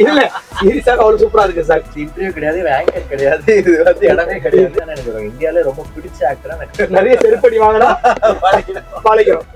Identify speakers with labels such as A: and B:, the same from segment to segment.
A: இல்ல சீரியஸா அவ்வளவு சூப்பரா இருக்கு சார்.
B: இன்டர்வியூ கிடையாது, ஆங்கர் கிடையாது, இது வந்து இடமே கிடையாது. ஆனா எனக்கு இந்தியாவில ரொம்ப பிடிச்ச ஆக்டரா எனக்கு
A: நிறைய செருப்படி வாங்கினா பாலிக்கிறோம்.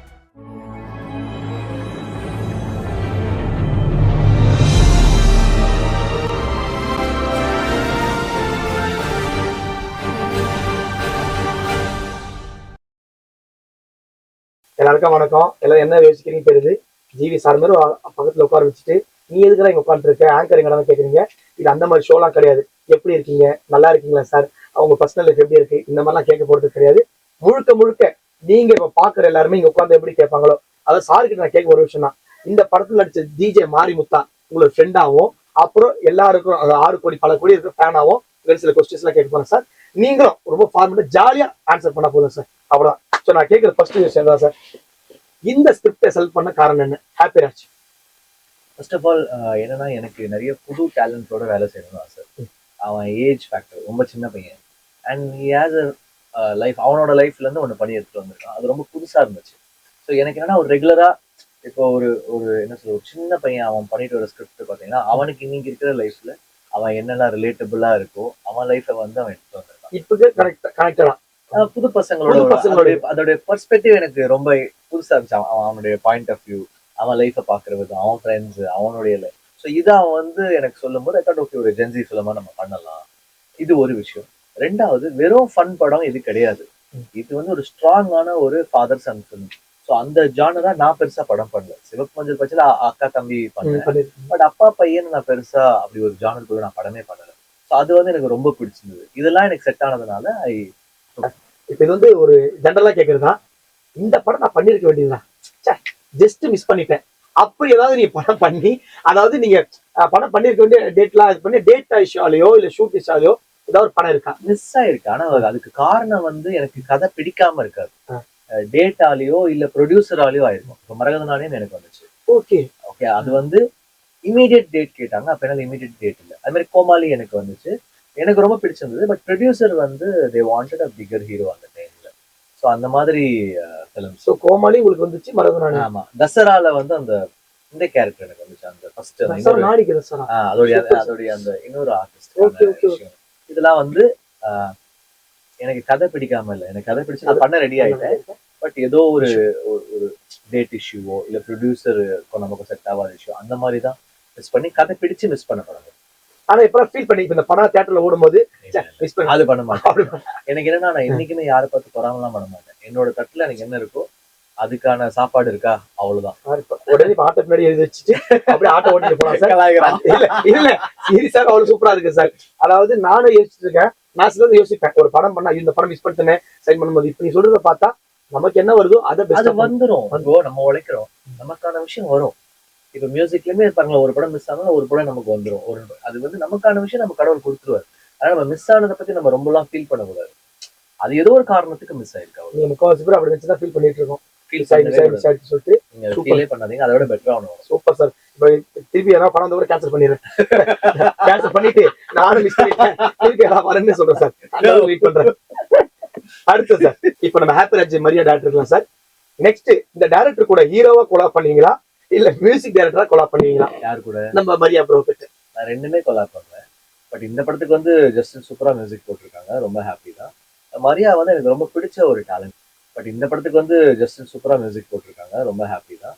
A: எல்லாருக்கும் வணக்கம். எல்லாம் என்ன யோசிக்கிறீங்க தெரியுது. ஜிவி சார் மாதிரி பக்கத்துல உட்கார வச்சுட்டு நீ எதுக்குதான் இங்க உட்காந்துருக்க, ஆங்கர் எங்க கேக்குறீங்க. இது அந்த மாதிரி ஷோலாம் கிடையாது. எப்படி இருக்கீங்க, நல்லா இருக்கீங்களா சார், அவங்க பர்சனல் லைஃப் எப்படி இருக்கு, இந்த மாதிரிலாம் கேட்க போறது கிடையாது. முழுக்க முழுக்க நீங்க இப்ப பாக்குற எல்லாருமே இங்க உட்காந்து எப்படி கேட்பாங்களோ அதாவது சார்கிட்ட நான் கேட்க ஒரு விஷயம் தான். இந்த படத்துல நடிச்ச டிஜே மாரிமுத்தா உங்களோட ஃப்ரெண்டாவும், அப்புறம் எல்லாருக்கும் 6 கோடி பல கோடி இருக்க ஃபேனாவும் சில கொஸ்டின்ஸ் எல்லாம் கேட்க போறேன் சார். நீங்களும் ரொம்ப ஃபார்மெட்டா ஜாலியா ஆன்சர் பண்ண போதும் சார். அவ்வளவுதான். ஸோ நான் கேட்கிற ஃபர்ஸ்ட் விஷயம் தான் சார், இந்த ஸ்கிரிப்டை செலக்ட் பண்ண காரணம் என்ன? Happy Raj.
B: First of all என்னன்னா, எனக்கு நிறைய புது டேலண்டோட வேலை செய்யணும்னு ஆசை. அவன் ஏஜ் ஃபேக்டர் ரொம்ப சின்ன பையன் and he has a life, அவனோட லைஃப்ல இருந்து ஒன்று பண்ணி எடுத்துட்டு வந்திருக்கான். அது ரொம்ப புதுசா இருந்துச்சு. ஸோ எனக்கு என்னன்னா, ஒரு ரெகுலரா இப்போ ஒரு ஒரு என்ன சொல்ற, ஒரு சின்ன பையன் அவன் பண்ணிட்டு வர ஸ்கிரிப்ட் பார்த்தீங்கன்னா, அவனுக்கு இன்னைக்கு இருக்கிற லைஃப்ல அவன் என்னெல்லாம் ரிலேட்டபிளா இருக்கோ அவன் லைஃப்பை வந்து அவன் எடுத்துட்டு வந்திருக்கான்.
A: இப்போதே கனெக்டடா
B: புது பசங்களோட அதோடைய பெர்ஸ்பெக்டிவ் எனக்கு ரொம்ப புதுசா இருந்துச்சு. அவனுடைய பாயிண்ட் ஆஃப் வியூ, அவன் லைஃப்பை பாக்குற விதம், அவன் ஃப்ரெண்ட்ஸ், அவனுடைய லைஃப். ஸோ இதை அவன் வந்து எனக்கு சொல்லும் போது ஓகே, ஒரு ஜென்சி ஃபிலிமா நம்ம பண்ணலாம். இது ஒரு விஷயம். ரெண்டாவது, வெறும் ஃபன் படம் இது கிடையாது. இது வந்து ஒரு ஸ்ட்ராங்கான ஒரு ஃபாதர் சன் ஃபிலிம். ஸோ அந்த ஜானரா நான் பெருசா படம் பண்ணல. சிவப்பு மஞ்சள் பச்சையில அக்கா தம்பி பண்ணேன். பட் அப்பா பையன் நான் பெருசா அப்படி ஒரு ஜானர் கூட நான் படமே பண்ணல. ஸோ அது வந்து எனக்கு ரொம்ப பிடிச்சிருந்தது. இதெல்லாம் எனக்கு செட் ஆனதுனால
A: இப்ப இது வந்து ஒரு ஜென்ரலா கேக்குறதா, இந்த படம் நான் பண்ணிருக்க வேண்டியதுதான், ஜஸ்ட் மிஸ் பண்ணிட்டேன். அப்படி ஏதாவது நீங்க படம் பண்ணி, அதாவது நீங்க படம் பண்ணிருக்க வேண்டிய டேட்லாம் இது பண்ணி டேட் இஷ்யூலையோ இல்ல ஷூட் இஷ்யூலையோ ஏதாவது ஒரு படம் இருக்கா?
B: மிஸ் ஆயிருக்கு. ஆனா அதுக்கு காரணம் வந்து எனக்கு கதை பிடிக்காம இருக்காது. டேட்டாலேயோ இல்ல ப்ரொடியூசராலேயோ ஆயிருக்கும். இப்போ மரகதனாலே எனக்கு வந்துச்சு.
A: ஓகே
B: ஓகே, அது வந்து இமீடியட் டேட் கேட்டாங்க. அப்ப என்னால இமீடியட் டேட் இல்லை. அது மாதிரி கோமாளி எனக்கு வந்துச்சு. எனக்கு ரொம்ப பிடிச்சிருந்தது. பட் ப்ரொடியூசர் வந்து they wanted a bigger hero அந்த டைம்ல. ஸோ அந்த மாதிரி ஃபிலிம்.
A: ஸோ கோமாளி உங்களுக்கு வந்துச்சு, மரகதனானே.
B: ஆமா, தசரால வந்து அந்த இந்த கேரக்டர் எனக்கு வந்துச்சு. அந்த ஃபர்ஸ்ட் அதோடைய அந்த இன்னொரு ஆர்டிஸ்ட். இதெல்லாம் வந்து எனக்கு கதை பிடிக்காம இல்லை, எனக்கு கதை பிடிச்சு நான் பண்ண ரெடி ஆயிட்டேன். பட் ஏதோ ஒரு ஒரு டேட் இஷ்யூவோ இல்ல ப்ரொடியூசருக்கும் நமக்கு செட் ஆகாத இஷ்யூ அந்த மாதிரி தான் மிஸ் பண்ணி கதை பிடிச்சு மிஸ் பண்ண படம்.
A: ஆனா இப்ப ஃபீல் பண்ணி இந்த படம் தியேட்டர்ல ஓடும்போது
B: அது பண்ண மாட்டேன். எனக்கு என்னன்னா, நான் என்னைக்குமே யாரை பார்த்து பொறாமலாம் பண்ண மாட்டேன். என்னோட தட்டுல எனக்கு என்ன இருக்கோ அதுக்கான சாப்பாடு இருக்கா, அவ்வளவுதான்.
A: உடனே ஆட்டோ பின்னாடி எழுதி வச்சுட்டு அப்படியே ஆட்டோ ஓட்டிட்டு போலாம் சார். இல்ல சீரியஸா அவ்வளவு சூப்பரா இருக்கு சார். அதாவது நானும் யோசிச்சுட்டு இருக்கேன். நான் சில யோசிப்பேன், ஒரு படம் பண்ணா இந்த படம் மிஸ் பண்ணிட்டேன் சைன் பண்ணும்போது, இப்ப நீ சொல்றத பார்த்தா நமக்கு என்ன வருதோ அது
B: வந்துரும். நம்ம உழைக்கிறோம், நமக்கான விஷயம் வரும். இப்ப மியூசிக்லயுமே பாருங்களா, ஒரு படம் மிஸ் ஆனா ஒரு படம் நமக்கு வந்துடும். அது வந்து நமக்கான விஷயம் நம்ம கடவுள் கொடுத்துருவாரு. ஆனா நம்ம மிஸ் ஆனதை பத்தி நம்ம ரொம்ப எல்லாம் ஃபீல் பண்ணக்கூடாது. அது ஏதோ ஒரு காரணத்துக்கு மிஸ் ஆயிருக்கு.
A: முக்கால்வாசி பேர் அப்படி வச்சுதான் ஃபீல் பண்ணிட்டு இருக்கோம்.
B: அதோட பெட்டரா ஆகணும்.
A: Super sir. திருப்பி யாராவது படம் வந்து கூட கேன்சல் பண்ணிடுறேன். கேன்சல் பண்ணிட்டு நானும் மிஸ் பண்ணிட்டேன், திருப்பி யாராவது வரேன்னு சொல்றேன் சார். வெயிட் பண்றேன். அடுத்து சார், இப்ப நம்ம ஹாப்பி ராஜ் மரியா டேரக்டர் இருக்கலாம் சார். நெக்ஸ்ட் இந்த டேரக்டர் கூட ஹீரோவா கொலாப் பண்ணுவீங்களா இல்ல மியூசிக் டைரக்டரா கொலாப் பண்ணுவீங்களா?
B: யார் கூட?
A: நம்ம மரியா ப்ரோ கிட்ட.
B: நான் ரெண்டுமே கொலாப் பண்றேன். பட் இந்த படத்துக்கு வந்து ஜஸ்டின் சூப்பரா மியூசிக் போட்டிருக்காங்க, ரொம்ப ஹாப்பி தான். மரியா வந்து எனக்கு ரொம்ப பிடிச்ச ஒரு டேலண்ட். பட் இந்த படத்துக்கு வந்து ஜஸ்டின் சூப்பரா மியூசிக் போட்டிருக்காங்க, ரொம்ப ஹாப்பி தான்.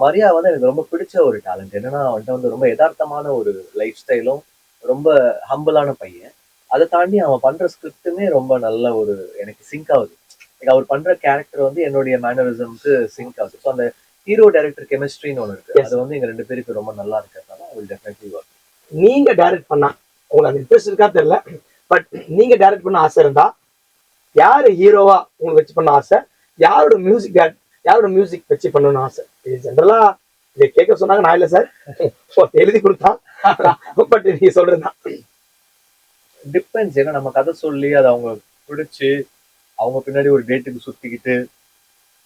B: மரியா வந்து எனக்கு ரொம்ப பிடிச்ச ஒரு டேலண்ட். என்னன்னா, அவன்கிட்ட வந்து ரொம்ப யதார்த்தமான ஒரு லைஃப் ஸ்டைலும், ரொம்ப ஹம்பிளான பையன். அதை தாண்டி அவன் பண்ற ஸ்கிரிப்டுமே ரொம்ப நல்ல ஒரு எனக்கு சிங்க் ஆகுது. அவர் பண்ற கேரக்டர் வந்து என்னுடைய மேனரிசம்க்கு சிங்க் ஆகுது. ஸோ அந்த ஹீரோ டைரக்டர் கெமிஸ்ட்ரின்னு ஒன்று இருக்கு. அது வந்து எங்க 2 பேருக்கு ரொம்ப நல்லா இருக்கிறதுனால I will definitely work.
A: நீங்க டைரக்ட் பண்ணா உங்களுக்கு அந்த இன்ட்ரெஸ்ட் இருக்கா தெரியல, பட் நீங்க டைரக்ட் பண்ண ஆசை இருந்தா யாரு ஹீரோவா உங்களுக்கு வச்சு பண்ண ஆசை, யாரோட மியூசிக் வச்சு பண்ணணும்னு ஆசை? இது ஜென்ரலா இதை கேட்க சொன்னாங்க, நான் இல்ல சார் எழுதி கொடுத்தான். பட் நீங்க சொல்றதுதான்
B: டிபெண்ட்ஸ். ஏன்னா நம்ம கதை சொல்லி அதை அவங்க பிடிச்சு அவங்க பின்னாடி ஒரு டேட்டுக்கு சுத்திக்கிட்டு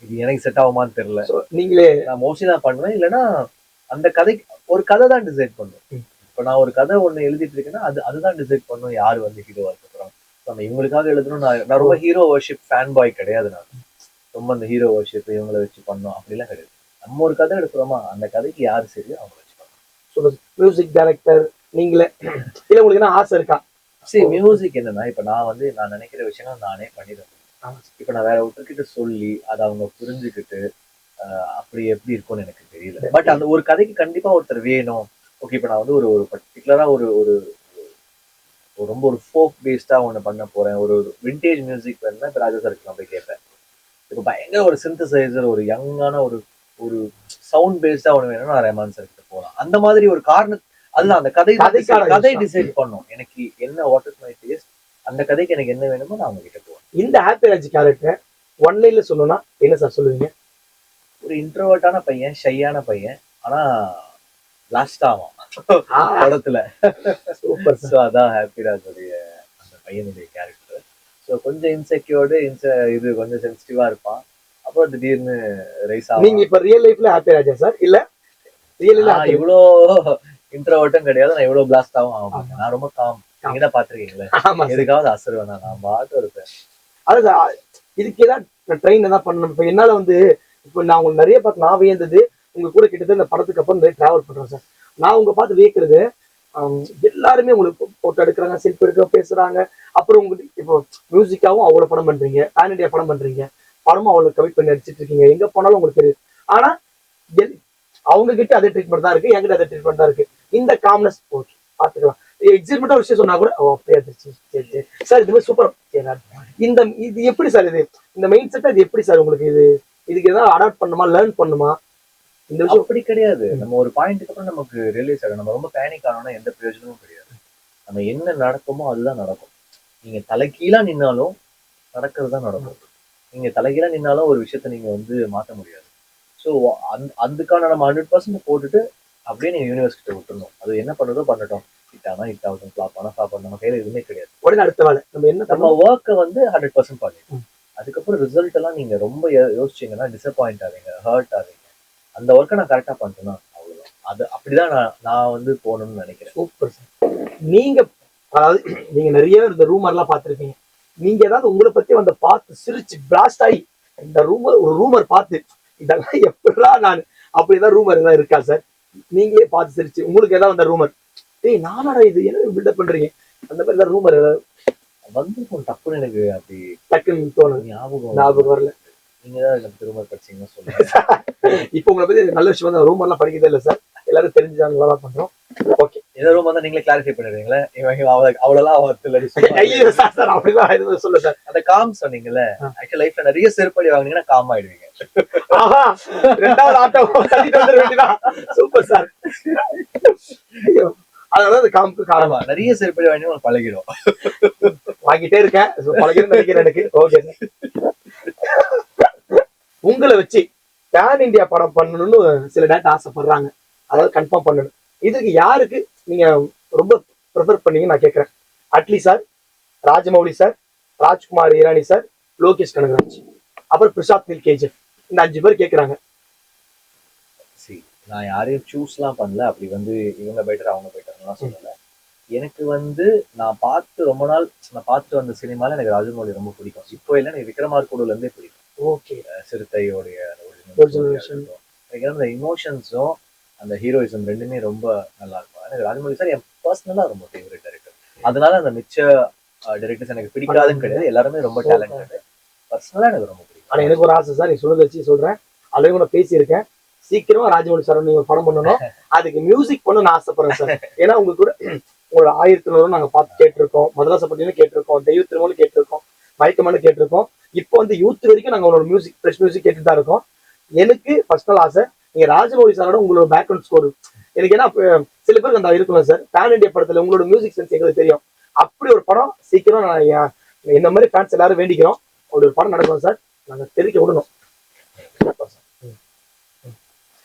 B: இது எனக்கு செட் ஆகுமான்னு தெரியல.
A: நீங்களே
B: நான் மோஸ்ட்லி நான் பண்ணுவேன். இல்லைன்னா அந்த கதைக்கு ஒரு கதை தான் டிசைட் பண்ணும். இப்ப நான் ஒரு கதை ஒண்ணு எழுதிட்டு இருக்கேன்னா அதுதான் டிசைட் பண்ணும் யாரு வந்து ஹீரோவா இருக்கிறோம். நம்ம இவங்களுக்காக எழுதணும். நான் ரொம்ப ஹீரோ வர்ஷிப் ஃபேன் பாய் கிடையாது. நான் ரொம்ப அந்த ஹீரோ வர்ஷிப் இவங்களை வச்சு பண்ணோம் அப்படிலாம் கிடையாது. நம்ம ஒரு கதை எடுக்கிறோமா, அந்த கதைக்கு யாரு சரியோ அவங்க வச்சு பண்ணோம்.
A: மியூசிக் டைரக்டர் நீங்களே இல்ல உங்களுக்கு என்ன ஆசை இருக்கா?
B: சரி, மியூசிக் என்னன்னா இப்ப நான் நினைக்கிற விஷயங்கள் நானே பண்ணிடுவேன்.
A: ஆமா.
B: இப்ப நான் வேற ஒருத்தர்கிட்ட சொல்லி அதை அவங்க புரிஞ்சுக்கிட்டு அப்படி எப்படி இருக்கும்னு எனக்கு தெரியல. பட் அந்த ஒரு கதைக்கு கண்டிப்பா ஒருத்தர் வேணும். ஓகே, இப்ப நான் வந்து ஒரு ஒரு பர்டிகுலரா ஒரு ஒரு ரொம்ப ஒரு ஃபோக் பேஸ்டா ஒண்ணு பண்ண போறேன். ஒரு விண்டேஜ் மியூசிக் வேணும்னா இப்ப ராஜா சாருக்கு நான் போய் கேட்பேன். இப்ப பயங்கர ஒரு சிந்தசைசர், ஒரு யங்கான ஒரு ஒரு சவுண்ட் பேஸ்டா ஒண்ணு வேணும்னா நான் ரஹ்மான் சார் கிட்ட போலாம். அந்த மாதிரி ஒரு காரணம். அதுதான் அந்த கதை டிசைட் பண்ணும். எனக்கு என்ன வாட் இஸ் மை டேஸ்ட், அந்த கதைக்கு எனக்கு என்ன வேணுமோ நான் அவங்க கிட்ட போவேன்.
A: இந்த ஹாப்பி ராஜ் கேரக்டர் ஒன் லைன்ல சொல்லணும்னா என்ன சார் சொல்லுவீங்க?
B: ஒரு இன்ட்ரோவர்ட்டான பையன், ஷையான பையன், ஆனா பிளாஸ்ட் ஆவான் படத்துல.
A: சூப்பர்
B: ஸோ அதான் ஹாப்பிராஜோடைய அந்த பையனுடைய கேரக்டர். ஸோ கொஞ்சம் இன்செக்யூர்டு, இது கொஞ்சம் சென்சிட்டிவா இருப்பான். அப்புறம் திடீர்னு ரைஸ் ஆகும்.
A: நீங்க இப்ப ரியல் லைஃப்ல ஹாப்பி ராஜா சார் இல்ல ரியல்
B: இவ்வளோ இன்ட்ரோவர்ட்டும் கிடையாது, நான் இவ்வளவு பிளாஸ்டாவும் ஆக மாட்டேன். நான் ரொம்ப காம். நீங்க தான் பாத்துருக்கீங்களே, எதுக்காவது அசருவேன், நான் பாட்டு இருப்பேன்.
A: அதான் இதுக்கு ஏதாவது ட்ரெயின் தான் பண்ணணும். இப்ப என்னால வந்து இப்ப நான் உங்களுக்கு நிறைய பார்த்து நான் வியந்தது, உங்க கூட கிட்டத்தட்ட இந்த படத்துக்கு அப்புறம் நிறைய டிராவல் பண்றேன் சார். நான் உங்க பார்த்து வியக்கிறது எல்லாருமே உங்களுக்கு போட்டோ எடுக்கிறாங்க, செல்ஃபி எடுக்க பேசுறாங்க. அப்புறம் உங்களுக்கு இப்போ மியூசிக்காவும் அவ்வளவு படம் பண்றீங்க, பேன் இண்டியா படம் பண்றீங்க, படமும் அவ்வளவு கமிட் பண்ணி அடிச்சிட்டு இருக்கீங்க. எங்க போனாலும் உங்களுக்கு தெரியுது. ஆனா அவங்க கிட்ட அதே ட்ரீட்மெண்ட் தான் இருக்கு, என்கிட்ட அதே ட்ரீட்மெண்ட் தான் இருக்கு. இந்த காம்னஸ் ஓகே பாத்துக்கலாம். எக்ஸைட்மெண்டா விஷயம் சொன்னா கூட அப்படியே சரி சார் இது மாதிரி சூப்பர். இந்த இது எப்படி சார் இந்த மெயின் செட் இது எப்படி சார் உங்களுக்கு இதுக்கு ஏதாவது அடாப்ட் பண்ணுமா, லேர்ன் பண்ணுமா?
B: இந்த விஷயம் அப்படி கிடையாது. நம்ம ஒரு பாயிண்ட்டுக்கு அப்புறம் நமக்கு ரியலைஸ் ஆகும். நம்ம ரொம்ப பேனிக் ஆனோம்னா எந்த பிரயோஜனமும் கிடையாது. நம்ம என்ன நடக்குமோ அதுதான் நடக்கும். நீங்க தலைகீழா நின்னாலும் நடக்கிறது தான் நடக்கும். நீங்க தலைகீழா நின்னாலும் ஒரு விஷயத்த நீங்க வந்து மாற்ற முடியாது. ஸோ அதுக்கான நம்ம 100% போட்டுட்டு அப்படியே நீங்க யூனிவர்ஸ் கிட்ட விட்டுறணும். அது என்ன பண்ணுறதோ பண்ணட்டும். ஹிட் ஆனா ஹிட் ஆகட்டும், ஃபிளாப் ஆனா ஃபிளாப் ஆகட்டும். நம்ம கையில எதுவுமே கிடையாது.
A: உடனே அடுத்த வேலை நம்ம
B: ஒர்க்கை வந்து 100% பண்ணிடணும். அதுக்கப்புறம் ரிசல்ட் எல்லாம் நீங்க ரொம்ப யோசிச்சீங்கன்னா டிசப்பாயிண்ட் ஆவீங்க, ஹர்ட் ஆவீங்க. அந்த ஒர்க்கை நான் கரெக்டா பண்ணிட்டேன்னா அவ்வளவுதான். அது அப்படிதான் நான் வந்து போகணும்னு நினைக்கிறேன்.
A: Super sir. நீங்க அதாவது நீங்க நிறைய இந்த ரூமர்லாம் பார்த்துருப்பீங்க. நீங்க ஏதாவது உங்களை பத்தி வந்து பார்த்து சிரிச்சு பிளாஸ்ட் ஆகி இந்த ரூமர் பார்த்து இதெல்லாம் எப்படா நான் அப்படிதான் ரூமர் ஏதாவது இருக்கா சார்? நீங்களே பார்த்து சிரிச்சு உங்களுக்கு ஏதாவது அந்த ரூமர் ஏய் நானடா இது என்ன பில்டப் பண்றீங்க அந்த மாதிரி ஏதாவது ரூமர் ஏதாவது
B: வந்து டப்புன்னு எனக்கு அப்படி
A: டக்குன்னு தோணும், ஞாபகம் வரல.
B: நீங்க தான் எனக்கு ரூமர் படிச்சீங்கன்னா சொல்லுங்க.
A: இப்போ உங்களை பத்தி நல்ல விஷயம் வந்து ரூமர் எல்லாம் படிக்கிறதே இல்லை சார், எல்லாரும் தெரிஞ்சுதான் தான் பண்றோம். ஓகே,
B: ஏதோ ரூம் வந்தா நீங்களே கிளாரிஃபை பண்ணிடுறீங்களே, அவ்வளவுலாம்
A: அப்படிதான் சொல்ல சார்.
B: அந்த காம் சொன்னீங்கல்ல, ஆக்சுவலி லைஃப்ல நிறைய செருப்படி வாங்கினீங்கன்னா காம் ஆயிடுவீங்க.
A: ரெண்டாவது ஆட்டம் சூப்பர் சார். அதனால அந்த காம்பு காரணமா
B: நிறைய செருப்படி வாங்கி பழகிடும்.
A: வாங்கிட்டே இருக்கேன், பழகிடும் நினைக்கிறேன் எனக்கு. ஓகே, உங்களை வச்சு பேன் இந்தியா படம் பண்ணணும்னு சில டேட் ஆசைப்படுறாங்க, அதாவது கன்ஃபார்ம் பண்ணணும். இதுக்கு யாருக்கு நீங்க ரொம்ப ப்ரிஃபர் பண்ணீங்க நான் கேட்கிறேன். Atlee sir, Rajamouli sir, Rajkumar Hirani sir, Lokesh Kanagaraj, அப்புறம் பிரசாத் நில் கேஜிஎஃப், இந்த 5 பேர் கேட்கிறாங்க.
B: நான் யாரையும் சூஸ்லாம் பண்ணல. அப்படி வந்து இவங்க பெட்டர் அவங்க பெட்டர்லாம் சொல்லல. எனக்கு வந்து நான் பார்த்துட்டு வந்த சினிமால எனக்கு ராஜமௌலி ரொம்ப பிடிக்கும். இப்போ இல்லை, எனக்கு விக்ரமார்கூடல இருந்தே பிடிக்கும்.
A: ஓகே,
B: சிறுத்தையோடைய எனக்கு அந்த இமோஷன்ஸும் அந்த ஹீரோயிசம் ரெண்டுமே ரொம்ப நல்லா இருக்கும். எனக்கு ராஜமௌலி சார் என் பர்சனலா ரொம்ப ஃபேவரட் டைரக்டர். அதனால அந்த மிச்ச டைரக்டர்ஸ் எனக்கு பிடிக்காதுன்னு கிடையாது, எல்லாருமே ரொம்ப டேலண்டட். பர்சனலா எனக்கு ரொம்ப பிடிக்கும்.
A: ஆனா எனக்கு ஒரு ஆசை சார், நீ சொல்றத வச்சு சொல்றேன், ஆல்ரெடி கூட பேசியிருக்கேன். சீக்கிரமா ராஜமௌலி சார் நீங்க ஒரு படம் பண்ணணும், அதுக்கு மியூசிக் பண்ண நான் ஆசைப்படுறேன் சார். ஏன்னா உங்க கூட உங்களோட 1000 நாங்க பார்த்து கேட்டிருக்கோம், மதராச பட்டினு கேட்டிருக்கோம், தெய்வ திருமணம் கேட்டிருக்கோம், மயக்கமான கேட்டிருக்கோம். இப்போ வந்து யூத் வரைக்கும் நாங்க உங்களோட மியூசிக் ஃப்ரெஷ் மியூசிக் கேட்டுட்டு தான் இருக்கோம். எனக்கு பர்சனல் ஆசை நீங்க ராஜமௌலி சாரோட உங்களோட பேக்ரவுண்ட் ஸ்கோர் எனக்கு ஏன்னா சில பேருக்கு அந்த இருக்கலாம் சார், பேன் இண்டியா படத்துல உங்களோட மியூசிக் சென்ஸ் எங்களுக்கு தெரியும். அப்படி ஒரு படம் சீக்கிரம் நான் இந்த மாதிரி ஃபேன்ஸ் எல்லாரும் வேண்டிக்கிறோம், அப்படி ஒரு படம் நடக்கும் சார், நாங்க தெரிவிக்க விடணும்.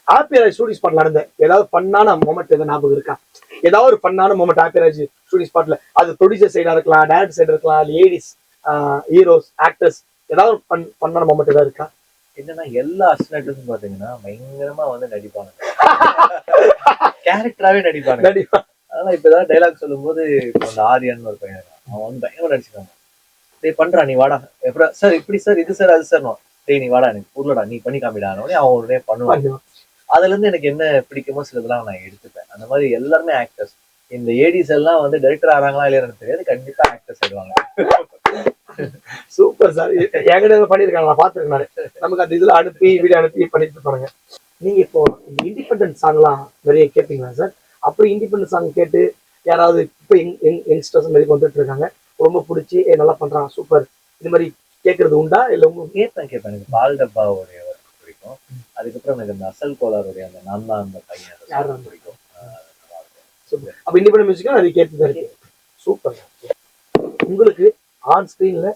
A: ஹாப்பிராஜ் ஷூட்டிங் ஸ்பாட் நடந்த ஏதாவது பண்ணான மொமெண்ட் எதாவது ஞாபகம் இருக்கா? ஏதாவது ஒரு பண்ணான மொமெண்ட் ஹாப்பிராஜ் ஷூட்டிங் ஸ்பாட்ல, அது ப்ரொடியூசர் சைடா இருக்கலாம், டைரக்டர் சைடா இருக்கலாம், லேடிஸ் ஹீரோஸ் ஆக்டர்ஸ், ஏதாவது பண்ணான மொமெண்ட் ஏதாவது இருக்கா?
B: என்னன்னா எல்லா அசிஸ்டன்ட்ஸும் பாத்தீங்கன்னா பயங்கரமா வந்து நடிப்பாங்க, கேரக்டராவே நடிப்பாங்க. அதனால இப்ப ஏதாவது டைலாக் சொல்லும் போது அந்த ஆரியன் ஒரு பையன் அவன் வந்து பயங்கரமா நடிச்சிருக்காங்க. டேய் பண்றா நீ வாடா, எப்படா சார் இப்படி சார் இது சார் அது சார், டேய் நீ வாடா எனக்கு புரியலடா நீ பண்ணி காமிடானே அவன் உடனே பண்ணுவான். அதுல இருந்து எனக்கு என்ன பிடிக்குமோ சிலதெல்லாம் நான் எடுத்துப்பேன். அந்த மாதிரி எல்லாருமே ஆக்டர்ஸ். இந்த ஏடிஸ் எல்லாம் வந்து டைரக்டர் ஆறாங்களா இல்லையா எனக்கு தெரியாது. கண்டிப்பா ஆக்டர்ஸ் ஆயிடுவாங்க.
A: Super sir. என்கிட்ட பண்ணிருக்காங்க, நான் பாத்துருக்கேன் நானு. நமக்கு அந்த இதுல அனுப்பி வீடியோ அனுப்பி பண்ணிட்டு இருப்பாங்க. நீங்க இப்போ இந்த இண்டிபெண்டன்ட் சாங்லாம் நிறைய கேட்பீங்களா சார்? அப்படி இண்டிபெண்டன்ட் சாங் கேட்டு யாராவது இப்போ யங்ஸ்டர்ஸ் மாதிரி வந்துட்டு இருக்காங்க, ரொம்ப பிடிச்சி நல்லா பண்றான் சூப்பர், இது மாதிரி கேட்கறது உண்டா? இல்ல உங்களுக்கு
B: கேட்பேன் கேட்பேன். எனக்கு பால் டப்பாவுடைய ஒர்க் பிடிக்கும். அதுக்கப்புறம் எனக்கு அந்த அசல் கோளாறுடைய அந்த நான் தான் அந்த பையன் அந்த
A: யாரு
B: song பிடிக்கும். நல்லா இருக்கும்.
A: சூப்பர். அப்ப இண்டிபெண்டன்ட் மியூசிக்கா நிறைய கேட்டு இருக்கு. சூப்பர். உங்களுக்கு ஆன் ஸ்கிரீன்ல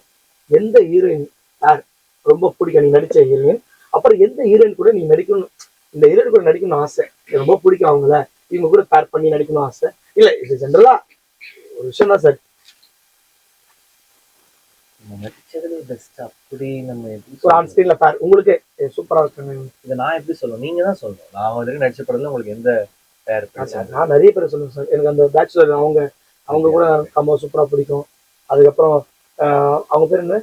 A: எந்த ஹீரோயின் யார் ரொம்ப பிடிக்கும் நீங்க நடிச்ச ஹீரோயின்? அப்புறம் எந்த ஹீரோயின் கூட நீங்க நடிக்கணும், இந்த ஹீரோயின் கூட நடிக்கணும்னு ஆசை, எனக்கு ரொம்ப பிடிக்கும் அவங்கள, இவங்க கூட பேர் பண்ணி நடிக்கணும் ஆசை? இல்ல இது ஜென்ரலா ஒரு விஷயம் தான் சார்.
B: நம்ம நடிச்சதுல பெஸ்ட் அப்படி நம்ம எப்படி
A: ஒரு ஆன்
B: சொல்றது?
A: ஸ்கிரீன்ல பேர் உங்களுக்கு சூப்பரா இருக்காங்க.
B: இதை நான் எப்படி சொல்லணும்? நீங்க தான் சொல்லணும். நான் வந்து நடிச்ச படத்துல உங்களுக்கு எந்த பேர்
A: சார்
B: பிடிச்சிருந்தது?
A: நான் நிறைய பேர் சொல்லுவேன் சார். எனக்கு அந்த பேச்சுலர் அவங்க அவங்க கூட ரொம்ப சூப்பரா பிடிக்கும். அதுக்கப்புறம் அவங்க பேர் என்ன,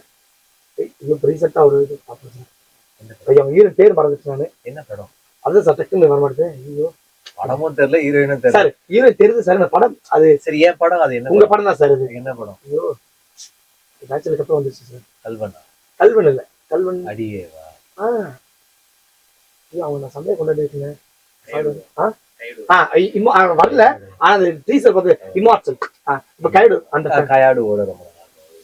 A: இப்போ ரீசெண்டா ஒரு இது பார்த்தேன் சார்.
B: எந்த படம்?
A: ஐயா, அவங்க ஹீரோ பேர் மறந்துச்சு நானு.
B: என்ன படம்?
A: அதுதான் சார் டக்குன்னு வர மாட்டேது. ஐயோ
B: படமும் தெரியல, ஹீரோயினும் தெரியல.
A: சார், ஹீரோ தெரியுது சார், இந்த படம் அது
B: சரி, ஏன் படம்? அது என்ன
A: உங்க
B: படம்?
A: படம் தான் சார் இது.
B: என்ன படம்?
A: ஐயோ பேச்சுலருக்கு அப்புறம் வந்துச்சு சார்.
B: கல்வனா?
A: கல்வன் இல்ல, கல்வன்.
B: அடியேவா?
A: ஆ ஐயோ, அவங்க நான் சண்டையை கொண்டாடி இருக்கேன். வரல. ஆனா அந்த டீசர் பார்த்து இமார்ச்சல். இப்ப கைடு அந்த
B: கயாடு ஓட ரொம்ப நல்லா இருக்கும்.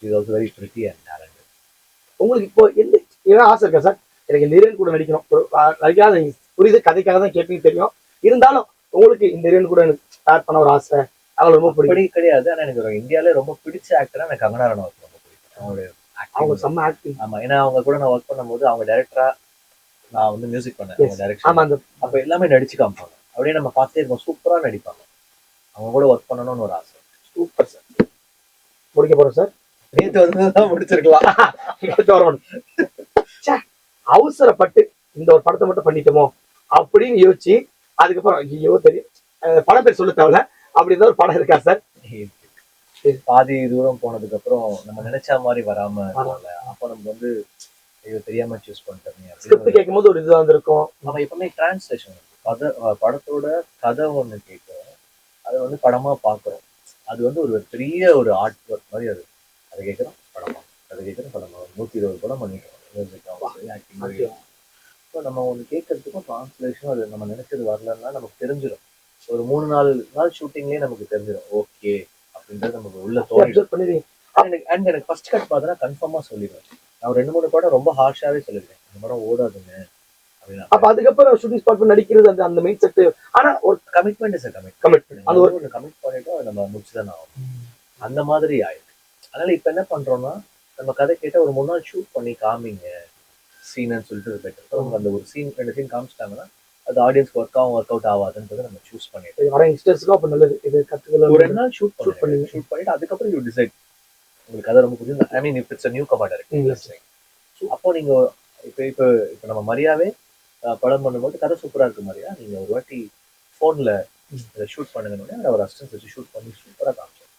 B: Is also very pretty and talented.
A: உங்களுக்கு இப்போ எந்த ஏதாவது ஆசை இருக்கா சார்? எனக்கு இந்த ஹீரோயின் கூட நடிக்கணும், ஒரு நடிக்காத புரியுது, கதைக்காக தான் கேட்பீங்க தெரியும், இருந்தாலும் உங்களுக்கு இந்த ஹீரோயின் கூட எனக்கு ஸ்டார்ட் பண்ண ஒரு ஆசை, அவங்களை ரொம்ப
B: அப்படி
A: பிடிக்கும்.
B: கிடையாது. ஆனா எனக்கு ஒரு இந்தியாவிலே ரொம்ப பிடிச்ச ஆக்டரா எனக்கு கங்கனா ரனாவத் ரொம்ப பிடிக்கும். அவங்களுடைய
A: அவங்க
B: ஆக்டிங்.
A: செம்ம ஆக்டிங்.
B: ஆமா, ஏன்னா அவங்க கூட நான் ஒர்க் பண்ணும்போது அவங்க டைரக்டரா நான் வந்து மியூசிக் பண்ணேன். அவங்க
A: ஆமா
B: டைரக்ஷன்
A: அந்த
B: அப்ப எல்லாமே நடிச்சு காமிப்பாங்க. அப்படியே நம்ம பார்த்தே இருக்கோம், சூப்பரா நடிப்பாங்க. அவங்க கூட ஒர்க் பண்ணணும்னு ஒரு ஆசை.
A: Super sir. முடிக்க போறோம் சார்.
B: நேத்து வந்து முடிச்சிருக்கலாம்.
A: அவசரப்பட்டு இந்த ஒரு படத்தை மட்டும் பண்ணிட்டோமோ அப்படின்னு யோசிச்சு அதுக்கப்புறம் ஐயோ தெரியும் படம் பேர் சொல்ல தேவையில்ல, அப்படி இருந்தா ஒரு படம் இருக்கா சார்?
B: பாதி தூரம் போனதுக்கு அப்புறம் நம்ம நினைச்ச மாதிரி வராம இருக்கும்ல, அப்ப நம்ம வந்து ஐயோ தெரியாம சூஸ் பண்ணிட்டோமே
A: ஸ்கிரிப்ட்
B: அப்படின்னு.
A: கேட்கும் போது ஒரு இது வந்திருக்கும்.
B: நம்ம எப்பவுமே டிரான்ஸ்லேஷன் படத்தோட கதை ஒண்ணு கேட்கிறோம், அதை வந்து படமா பாக்குறோம். அது வந்து ஒரு பெரிய ஒரு ஆர்ட் ஒர்க் மாதிரி. அது அதை கேட்கிறோம் படமா, அதை கேட்கிறோம் படமா. 120 படம் பண்ணிட்டோம் மியூசிக் ஆக்டிங். இப்போ நம்ம ஒன்று கேட்கறதுக்கும் டிரான்ஸ்லேஷன் அது நம்ம நினைச்சது வரலன்னா நமக்கு தெரிஞ்சிடும். ஒரு 3-4 நாள் ஷூட்டிங்லேயே நமக்கு தெரிஞ்சிடும் ஓகே அப்படின்றது நமக்கு உள்ள தோணிடும்.
A: அப்சர்வ் பண்ணிடுறீங்க.
B: அண்ட் எனக்கு ஃபர்ஸ்ட் கட் பார்த்தோன்னா கன்ஃபார்மா சொல்லிடுவேன். நான் 2-3 படம் ரொம்ப ஹார்ஷாவே சொல்லிடுவேன், இந்த படம் ஓடாதுங்க அப்படின்னா.
A: அப்ப அதுக்கப்புறம் ஷூட்டிங் ஸ்பாட் நடிக்கிறது அந்த அந்த மைண்ட் செட். ஆனா ஒரு
B: கமிட்மெண்ட் இஸ்
A: கமிட்மெண்ட்
B: கமிட்மெண்ட்.
A: அது
B: அது ஒரு கமிட் பண்ணிட்டோம், அதை நம்ம முடிச்சுதான் ஆகும். அந்த மாதிரி ஆயிடுது. அதனால இப்ப என்ன பண்றோம்னா, நம்ம கதை கேட்ட ஒரு 3 நாள் ஷூட் பண்ணி காமிங்க சீன்னு சொல்லிட்டு பெட்டர். அந்த ஒரு சீன் 2 சீன் காமிச்சிட்டாங்கன்னா அது ஆடியன்ஸ்க்கு ஒர்க் அவுட் ஆகாதுன்றதை நம்ம சூஸ் பண்ணிடுறோம்.
A: வர யங்ஸ்டர்ஸ்க்கும் அப்ப நல்லது இது கத்துக்கலாம்.
B: ஒரு 2 நாள் ஷூட் பண்ணிட்டு அதுக்கப்புறம் யூ டிசைட் உங்களுக்கு கதை ரொம்ப பிடிக்கும். I mean if it's new commander அப்போ நீங்க இப்போ இப்போ இப்போ நம்ம மரியாவே படம் பண்ணும்போது கதை சூப்பரா இருக்கு மரியா, நீங்க ஒரு வாட்டி போன்ல இதை ஷூட் பண்ணுங்கன்னு ஒரு அசிஸ்டன்ஸ் வச்சு ஷூட் பண்ணி சூப்பரா காமிச்சோம்.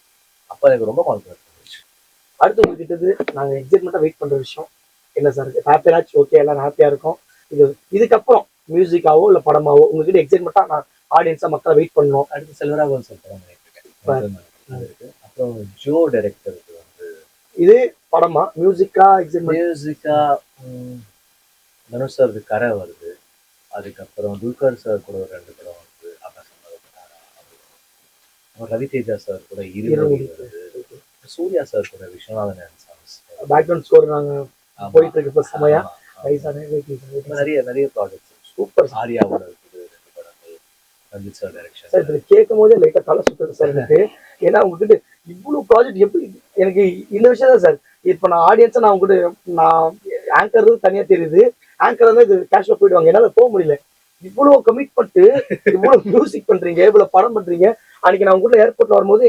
B: அப்ப எனக்கு ரொம்ப கான்ஃபிடன்ஸ் இருந்துச்சு.
A: அடுத்து உங்ககிட்ட நாங்க எக்ஸைட்மெண்ட்டா வெயிட் பண்ற விஷயம் என்ன சார்? ஹாப்பியாச்சு, ஓகே எல்லாரும் ஹாப்பியா இருக்கும். இதுக்கப்புறம் மியூசிக்காவோ இல்ல படமாவோ உங்ககிட்ட எக்ஸைட்மெண்ட்டா நான் ஆடியன்ஸா மக்களை வெயிட் பண்ணணும்.
B: அடுத்து செல்வராகவன் சார் படம் பண்ணிட்டு இருக்கேன். அப்புறம் ஜோ டைரக்டருக்கு வந்து
A: இது படமா மியூசிக்கா எக்ஸைட்மெண்ட்?
B: மியூசிக்கா தனுஷ் சார் கரை வருது. அதுக்கப்புறம் துல்கர் சார் கூட ஒரு 2 படம் வந்து அப்புறம் ரவிதேஜா சார் கூட இருபது வருது. சூர்யா சார் கூட விஸ்வநாதன் சாங்ஸ்
A: பேக்ரவுண்ட் ஸ்கோர் நாங்க போயிட்டு இருக்கு இப்ப சமயா.
B: நிறைய நிறைய ப்ராஜெக்ட்ஸ்.
A: சூப்பர்.
B: ஆர்யாவோட இருக்குது 2 படங்கள். Ranjith sir direction.
A: சார் இதுல கேட்கும் போதே லைட்டா தலை சுத்துது சார் எனக்கு. ஏன்னா உங்ககிட்ட இவ்வளவு ப்ராஜெக்ட் எப்படி எனக்கு இந்த விஷயம் தான் சார். இப்ப நான் ஆடியன்ஸா நான் உங்ககிட்ட நான் ஆங்கர் தனியா தெரியுது, ஆங்கர் தான் இது கேஷ்ல போயிடுவாங்க, என்னால போக முடியல. இவ்வளவு கமிட் பண்ணிட்டு இவ்வளவு மியூசிக் பண்றீங்க, இவ்வளவு படம் பண்றீங்க. அன்னைக்கு நான் உங்ககிட்ட ஏர்போர்ட்ல வரும்போது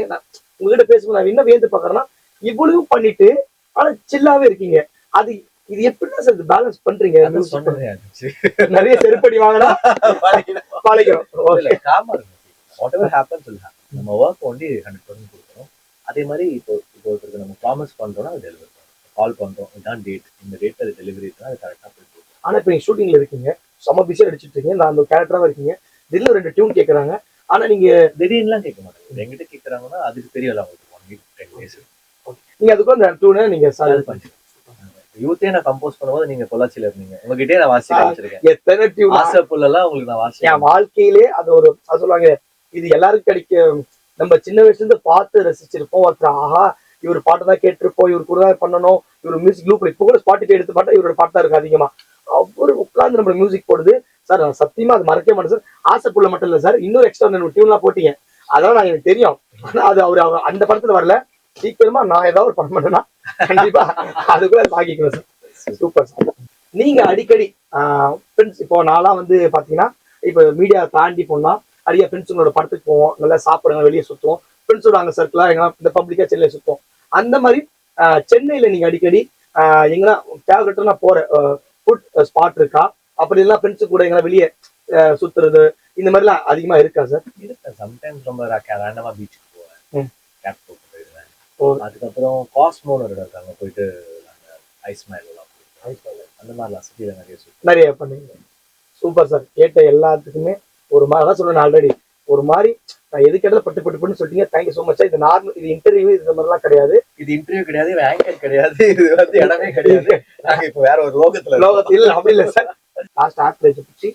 A: உங்ககிட்ட பேசும்போது நான் என்ன வியந்து பாக்குறேன்னா இவ்வளவு பண்ணிட்டு ஆனா சில்லாவே இருக்கீங்க. அது இது எப்படிதான் சார் பேலன்ஸ் பண்றீங்க? நிறைய செருப்படி வாங்கினா
B: பழகிறோம். நம்ம ஒர்க் ஒன்லி 100% கொடுக்குறோம். அதே மாதிரி இப்போ ஒருத்தருக்கு நம்ம ப்ராமிஸ் பண்றோம்னா அது டெலிவரி பண்ணுறோம். கால் பண்றோம், இதான் டேட், இந்த டேட் அது டெலிவரி தான், அது கரெக்டாக போயிட்டு.
A: ஆனா இப்ப நீங்க ஷூட்டிங்ல இருக்கீங்க, செம பிஸியா நடிச்சிட்டு இருக்கீங்க, நான் அந்த கேரக்டராக இருக்கீங்க. திடீர்னு 2 டியூன் கேட்குறாங்க. ஆனா நீங்க
B: திடீர்னுலாம் கேட்க மாட்டாங்க. என்கிட்ட கேட்கறாங்கன்னா அதுக்கு தெரியும்ல அவங்களுக்கு 1 வீக் 10 டேஸ்
A: நீங்க அதுக்கும் அந்த டியூனை நீங்க
B: அது பண்ணி யூத்தே நான் கம்போஸ் பண்ணும்போது நீங்க பொள்ளாச்சியில இருந்தீங்க. உங்ககிட்டயே நான் வாசி காமிச்சிருக்கேன்.
A: எத்தனை டியூன்
B: ஆசை புல்லெல்லாம் உங்களுக்கு நான் வாசி
A: என் வாழ்க்கையிலே அது ஒரு அது சொல்லுவாங்க, இது எல்லாருக்கும் கிடைக்க. நம்ம சின்ன வயசுல இருந்து பார்த்து ரசிச்சிருப்போம். ஒருத்தர் ஆஹா இவர் பாட்டு தான் கேட்டிருப்போம், இவர் கூட தான் பண்ணணும், இவர் மியூசிக் லூப் இப்போ கூட ஸ்பாட்டிஃபை எடுத்து பார்த்தா இவரோட பாட்டு தான் இருக்கு அதிகமா. அவரு உட்கார்ந்து நம்ம மியூசிக் போடுது சார். நான் சத்தியமா அது மறக்கவே மாட்டேன் சார். ஆசைப்புள்ள மட்டும் இல்ல சார், இன்னொரு எக்ஸ்ட்ரா டியூன்லாம் போட்டீங்க. அதெல்லாம் நான் எனக்கு தெரியும். ஆனா அது அவர் அந்த படத்துல வரல. சீக்கிரமா நான் ஏதாவது ஒரு படம் பண்ணேன்னா கண்டிப்பா அது கூட வாங்கிக்குவேன் சார். Super sir. நீங்க அடிக்கடி ஃப்ரெண்ட்ஸ் இப்போ நான்லாம் வந்து பாத்தீங்கன்னா இப்போ மீடியா தாண்டி போனா நிறைய ஃப்ரெண்ட்ஸுங்களோட படத்துக்கு போவோம், நல்லா சாப்பிடுங்க, வெளியே சுத்துவோம், ஃப்ரெண்ட்ஸோட அங்கே சர்க்கிளா எங்கன்னா இந்த பப்ளிக்கா சென்னையில சுத்துவோம். அந்த மாதிரி சென்னையில நீங்க அடிக்கடி எங்கன்னா ஃபேவரட்டா போற ஃபுட் ஸ்பாட் இருக்கா? அப்படி எல்லாம் ஃப்ரெண்ட்ஸு கூட எங்கன்னா வெளியே சுத்துறது இந்த மாதிரிலாம் அதிகமா இருக்கா சார்?
B: இருக்கேன். சம்டைம்ஸ் ரொம்ப ரேண்டமா பீச்சுக்கு போவேன். கேப் போட்டு போயிடுவேன்.
A: ஓ.
B: அதுக்கப்புறம் காஸ்மோன்னு ஒரு இடம் இருக்கு. அங்க போயிட்டு நாங்கள் ஐஸ் மேலாம் அந்த மாதிரிலாம் சிட்டியில நிறைய சுற்றுவோம்.
A: நிறைய பண்ணுவீங்க. Super sir. கேட்ட எல்லாத்துக்குமே ஒரு மாதிரி தான் சொல்றேன் ஆல்ரெடி. ஒரு மாதிரி நான் எது கேட்டாலும் பட்டு பட்டு பட்டு சொல்லிட்டீங்க. Thank you so much. இது நார்மல், இது இன்டர்வியூ இந்த மாதிரிலாம் கிடையாது.
B: இது இன்டர்வியூ கிடையாது, இது ஆங்கர் கிடையாது, இது வந்து இடமே கிடையாது. நாங்க இப்போ வேற ஒரு லோகத்துல
A: இல்ல அப்படி இல்லை சார். லாஸ்ட் ஆக்டரேஜ் பற்றி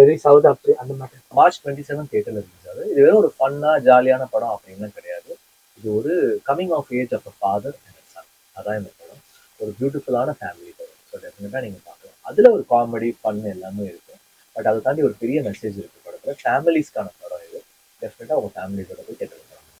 A: ரிலீஸ் ஆகுது அப்படி அந்த மாதிரி
B: மார்ச் 27 தியேட்டர்ல ரிலீஸ் ஆகுது. இது வெறும் ஒரு ஃபன்னா ஜாலியான படம் அப்படின்லாம் கிடையாது. இது ஒரு coming of age of a father and son. அதான் இந்த படம். ஒரு பியூட்டிஃபுல்லான ஃபேமிலி படம். ஸோ டெஃபினட்டா நீங்க பார்க்கலாம். அதுல ஒரு காமெடி ஃபன் எல்லாமே இருக்கும். பட் அதை தாண்டி ஒரு பெரிய மெசேஜ் இருக்கு படத்துல. ஃபேமிலிஸ்க்கான படம் இது. டெஃபினட்டா உங்க ஃபேமிலியோட போய் கேட்டு